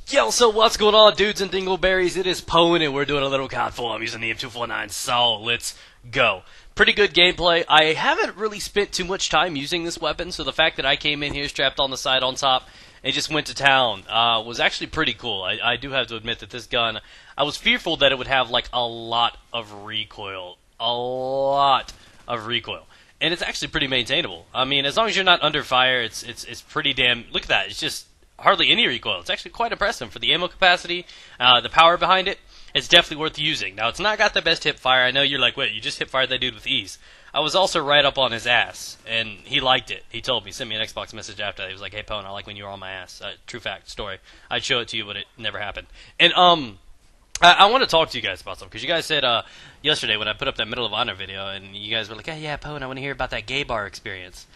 Yo, so what's going on, dudes and dingleberries? It is Pwn, and we're doing a little COD4. I'm using the M249, so let's go. Pretty good gameplay. I haven't really spent too much time using this weapon, so the fact that I came in here strapped on the side on top and just went to town was actually pretty cool. I do have to admit that this gun, I was fearful that it would have like a lot of recoil. And it's actually pretty maintainable. I mean, as long as you're not under fire, it's pretty damn... Look at that, it's just hardly any recoil. It's actually quite impressive for the ammo capacity, the power behind it. It's definitely worth using. Now, it's not got the best hip fire. I know you're like, wait, you just hip fired that dude with ease. I was also right up on his ass, and he liked it. He told me, sent me an Xbox message after that. He was like, hey, Pwn, I like when you were on my ass. True fact, story. I'd show it to you, but it never happened. And, I want to talk to you guys about something, because you guys said yesterday when I put up that Medal of Honor video, and you guys were like, hey, yeah, Pwn, I want to hear about that Gaybar experience.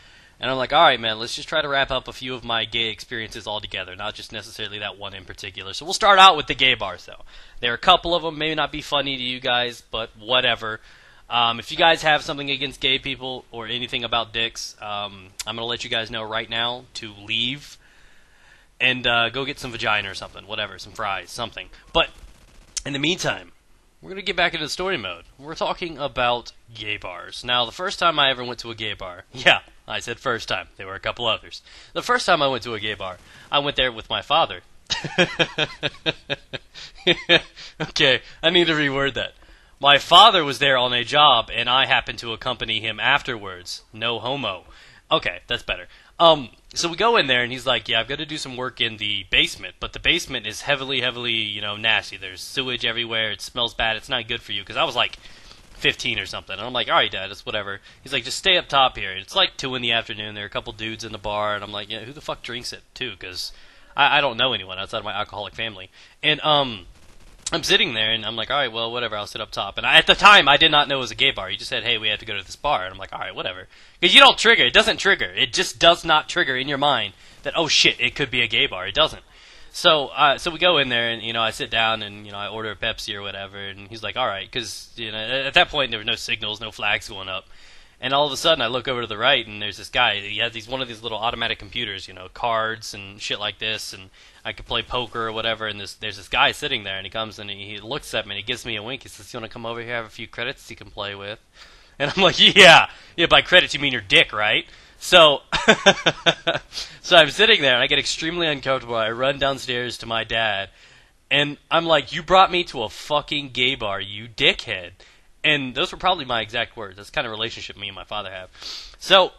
And I'm like, alright, man, let's just try to wrap up a few of my gay experiences all together, not just necessarily that one in particular. So we'll start out with the gay bars, though. There are a couple of them, may not be funny to you guys, but whatever. If you guys have something against gay people or anything about dicks, I'm going to let you guys know right now to leave and go get some vagina or something, whatever, some fries, something. But in the meantime, we're going to get back into story mode. We're talking about gay bars. Now, the first time I ever went to a gay bar, yeah, I said first time. There were a couple others. The first time I went to a gay bar, I went there with my father. Okay, I need to reword that. My father was there on a job, and I happened to accompany him afterwards. No homo. Okay, that's better. So we go in there, and he's like, yeah, I've got to do some work in the basement, but the basement is heavily, nasty. There's sewage everywhere. It smells bad. It's not good for you, because I was like 15 or something. And I'm like, all right, Dad, it's whatever. He's like, just stay up top here. It's like 2 in the afternoon. There are a couple dudes in the bar, and I'm like, yeah, who the fuck drinks it, too? Because I don't know anyone outside of my alcoholic family. And I'm sitting there, and I'm like, all right, well, whatever, I'll sit up top. And at the time, I did not know it was a gay bar. He just said, hey, we have to go to this bar. And I'm like, all right, whatever. Because you don't trigger. It doesn't trigger. It just does not trigger in your mind that, oh, shit, it could be a gay bar. It doesn't. So we go in there, and, I sit down, and, I order a Pepsi or whatever. And he's like, all right, because, at that point, there were no signals, no flags going up. And all of a sudden, I look over to the right, and there's this guy. He has one of these little automatic computers, cards and shit like this, and I could play poker or whatever. And there's this guy sitting there, and he comes and he looks at me, and he gives me a wink. He says, "You want to come over here, have a few credits you can play with?" And I'm like, "Yeah, by credits you mean your dick, right?" So, so I'm sitting there, and I get extremely uncomfortable. I run downstairs to my dad, and I'm like, "You brought me to a fucking gay bar, you dickhead." And those were probably my exact words. That's the kind of relationship me and my father have. So,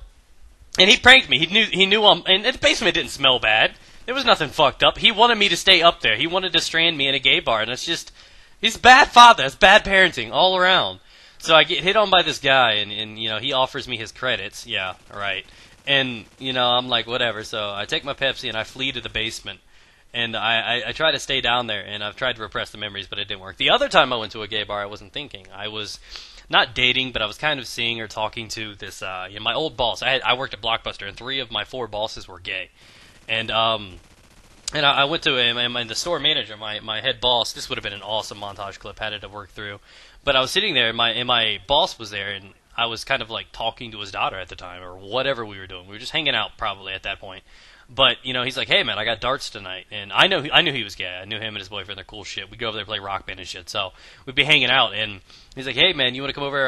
and he pranked me. He knew and the basement didn't smell bad. There was nothing fucked up. He wanted me to stay up there. He wanted to strand me in a gay bar, and it's just, he's a bad father. It's bad parenting all around. So I get hit on by this guy, and he offers me his credits. Yeah, right. And, I'm like, whatever. So I take my Pepsi, and I flee to the basement. And I try to stay down there, and I've tried to repress the memories, but it didn't work. The other time I went to a gay bar, I wasn't thinking. I was not dating, but I was kind of seeing or talking to this, my old boss. I worked at Blockbuster, and 3 of my 4 bosses were gay. And I went to him, and the store manager, my head boss. This would have been an awesome montage clip, had it to work through. But I was sitting there, and my boss was there, and I was kind of like talking to his daughter at the time, or whatever we were doing. We were just hanging out probably at that point. But, he's like, hey, man, I got darts tonight. And I knew he was gay. I knew him and his boyfriend. They're cool shit. We'd go over there and play Rock Band and shit. So we'd be hanging out. And he's like, hey, man, you want to come over?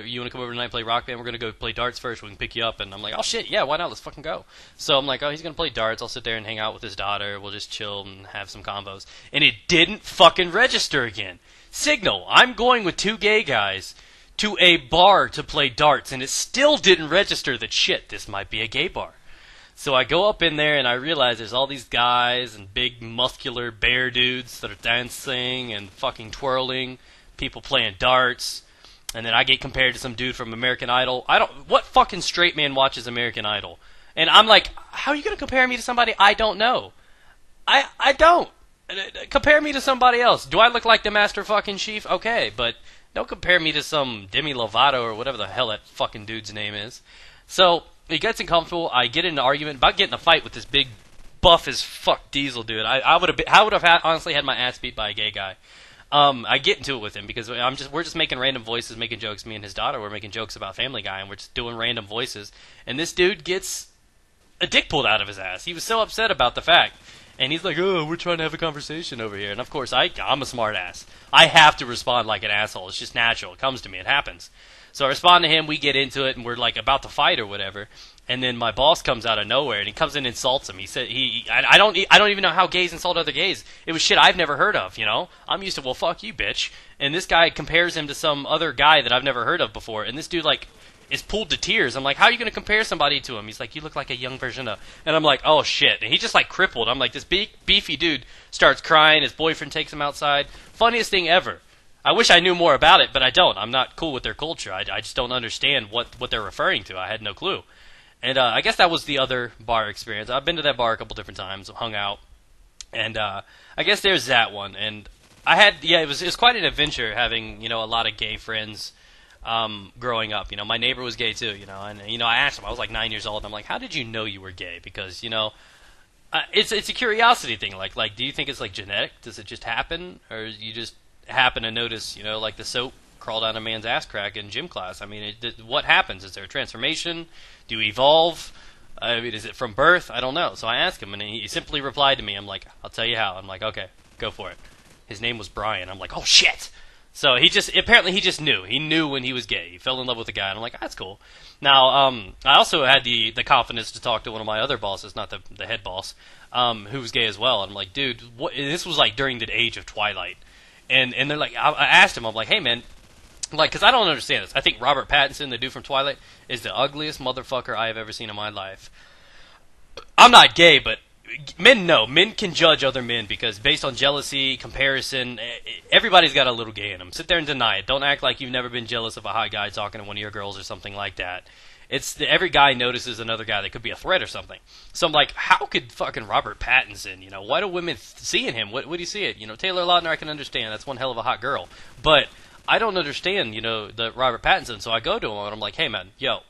You want to come over tonight and play Rock Band? We're going to go play darts first. We can pick you up. And I'm like, oh, shit, yeah, why not? Let's fucking go. So I'm like, oh, he's going to play darts. I'll sit there and hang out with his daughter. We'll just chill and have some combos. And it didn't fucking register again. Signal. I'm going with 2 gay guys to a bar to play darts. And it still didn't register that, shit, this might be a gay bar. So I go up in there, and I realize there's all these guys and big, muscular bear dudes that are dancing and fucking twirling, people playing darts, and then I get compared to some dude from American Idol. What fucking straight man watches American Idol? And I'm like, how are you going to compare me to somebody I don't know? I don't. Compare me to somebody else. Do I look like the Master fucking Chief? Okay, but don't compare me to some Demi Lovato or whatever the hell that fucking dude's name is. So he gets uncomfortable. I get in an argument about getting a fight with this big buff as fuck Diesel dude. I would have honestly had my ass beat by a gay guy. I get into it with him because we're just making random voices, making jokes. Me and his daughter were making jokes about Family Guy, and we're just doing random voices. And this dude gets a dick pulled out of his ass. He was so upset about the fact. And he's like, oh, we're trying to have a conversation over here. And of course, I'm a smart ass. I have to respond like an asshole. It's just natural. It comes to me. It happens. So I respond to him. We get into it, and we're like about to fight or whatever. And then my boss comes out of nowhere, and he comes in and insults him. He said, I don't even know how gays insult other gays. It was shit I've never heard of, you know? I'm used to, well, fuck you, bitch. And this guy compares him to some other guy that I've never heard of before. And this dude, like, is pulled to tears. I'm like, how are you going to compare somebody to him? He's like, you look like a young version of... And I'm like, oh, shit. And he's just, like, crippled. I'm like, this beefy dude starts crying. His boyfriend takes him outside. Funniest thing ever. I wish I knew more about it, but I don't. I'm not cool with their culture. I just don't understand what they're referring to. I had no clue. And I guess that was the other bar experience. I've been to that bar a couple different times, hung out. And I guess there's that one. And I had... Yeah, it was quite an adventure having, you know, a lot of gay friends... growing up, you know, my neighbor was gay too, you know, and you know, I asked him, I was like 9 years old, and I'm like, how did you know you were gay? Because, you know, it's a curiosity thing, like, do you think it's like genetic? Does it just happen, or you just happen to notice, you know, like the soap crawled down a man's ass crack in gym class? I mean, what happens? Is there a transformation? Do you evolve? I mean, is it from birth? I don't know. So I asked him, and he simply replied to me. I'm like, I'll tell you how. I'm like, okay, go for it. His name was Brian. I'm like, oh shit. So he just knew. He knew when he was gay. He fell in love with a guy, and I'm like, that's cool. Now, I also had the confidence to talk to one of my other bosses, not the head boss, who was gay as well. And I'm like, dude, this was like during the age of Twilight. And they're like, I asked him, I'm like, hey man, like, because I don't understand this. I think Robert Pattinson, the dude from Twilight, is the ugliest motherfucker I have ever seen in my life. I'm not gay, but men know. Men can judge other men because based on jealousy, comparison, everybody's got a little gay in them. Sit there and deny it. Don't act like you've never been jealous of a hot guy talking to one of your girls or something like that. Every guy notices another guy that could be a threat or something. So I'm like, how could fucking Robert Pattinson, you know, why do women see in him? What do you see it? You know, Taylor Lautner, I can understand. That's one hell of a hot girl. But I don't understand, you know, the Robert Pattinson. So I go to him and I'm like, hey man, yo,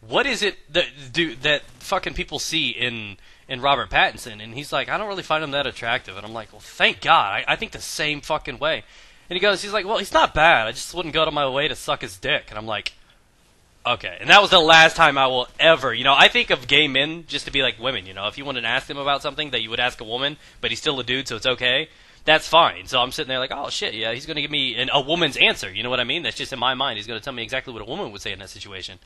what is it that fucking people see in Robert Pattinson? And he's like, I don't really find him that attractive. And I'm like, well, thank God. I think the same fucking way. And he's like, well, he's not bad. I just wouldn't go to my way to suck his dick. And I'm like, okay. And that was the last time I will ever, you know, I think of gay men just to be like women, you know. If you wanted to ask him about something that you would ask a woman, but he's still a dude, so it's okay, that's fine. So I'm sitting there like, oh, shit, yeah, he's going to give me a woman's answer. You know what I mean? That's just in my mind. He's going to tell me exactly what a woman would say in that situation.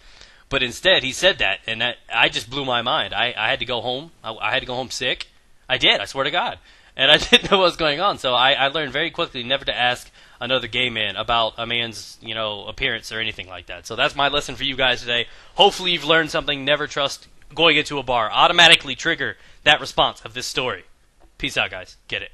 But instead, he said that, and I just blew my mind. I had to go home. I had to go home sick. I did, I swear to God. And I didn't know what was going on. So I learned very quickly never to ask another gay man about a man's, you know, appearance or anything like that. So that's my lesson for you guys today. Hopefully you've learned something. Never trust going into a bar. Automatically trigger that response of this story. Peace out, guys. Get it.